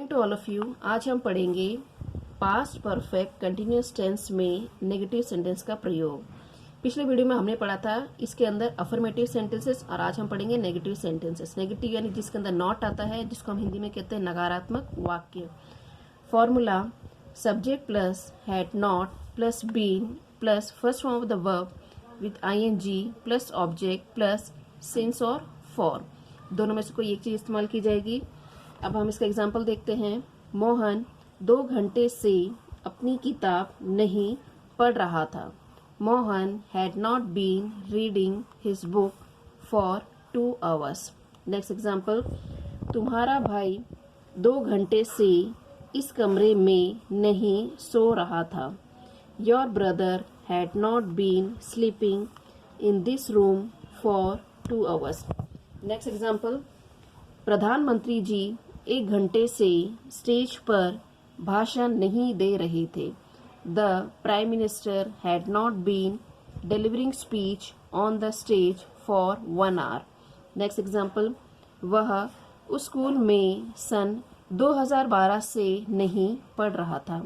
To all of you. आज हम पढ़ेंगे पास्ट परफेक्ट कंटिन्यूअस टेंस में नेगेटिव सेंटेंस का प्रयोग। पिछले वीडियो में हमने पढ़ा था इसके अंदर अफर्मेटिव सेंटेंसेस और आज हम पढ़ेंगे नेगेटिव सेंटेंसेस। नेगेटिव यानी जिसके अंदर नॉट आता है, जिसको हम हिंदी में कहते हैं नकारात्मक वाक्य। Formula subject plus had not plus been plus first form of the verb with ING plus object plus since और फॉर। दोनों में से कोई एक चीज इस्तेमाल की जाएगी। अब हम इसका एग्जाम्पल देखते हैं। मोहन 2 घंटे से अपनी किताब नहीं पढ़ रहा था। Mohan had not been reading his book for 2 hours। Next example, तुम्हारा भाई 2 घंटे से इस कमरे में नहीं सो रहा था। Your brother had not been sleeping in this room for 2 hours। Next example, प्रधानमंत्री जी 1 घंटे से स्टेज पर भाषण नहीं दे रहे थे। The prime minister had not been delivering speech on the stage for 1 hour। Next example, वह उस स्कूल में सन 2012 से नहीं पढ़ रहा था।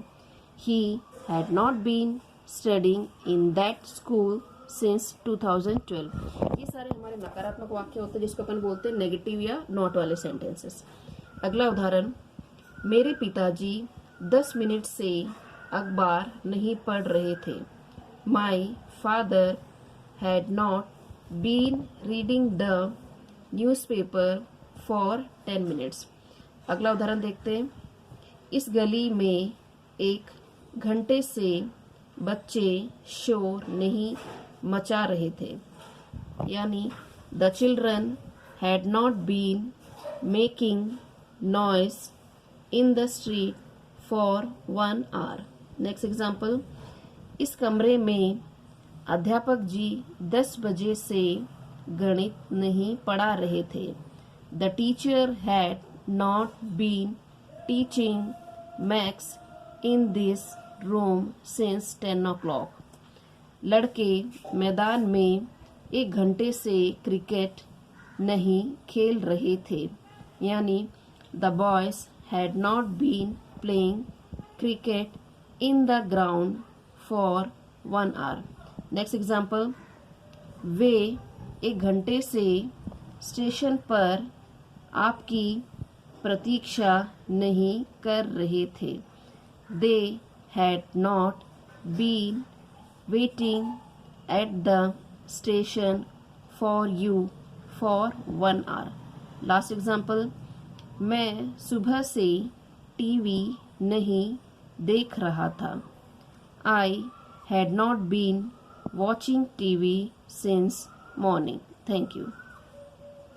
He had not been studying in that school since 2012। ये सारे हमारे नकारात्मक वाक्य होते हैं जिसको अपन बोलते हैं नेगेटिव या नॉट वाले सेंटेंसेस। अगला उदाहरण, मेरे पिताजी 10 मिनट से अखबार नहीं पढ़ रहे थे। My father had not been reading the newspaper for 10 minutes। अगला उदाहरण देखते हैं। इस गली में 1 घंटे से बच्चे शोर नहीं मचा रहे थे। यानी the children had not been making noise in the street for 1 hour। Next example, इस कमरे में अध्यापक जी 10 बजे से गणित नहीं पढ़ा रहे थे। The teacher had not been teaching maths in this room since 10 o'clock। लड़के मैदान में 1 घंटे से क्रिकेट नहीं खेल रहे थे। यानी the boys had not been playing cricket in the ground for 1 hour। Next example, वे 1 घंटे से स्टेशन पर आपकी प्रतीक्षा नहीं कर रहे थे। They had not been waiting at the station for you for 1 hour। Last example, मैं सुबह से टीवी नहीं देख रहा था। I had not been watching TV since morning। Thank you।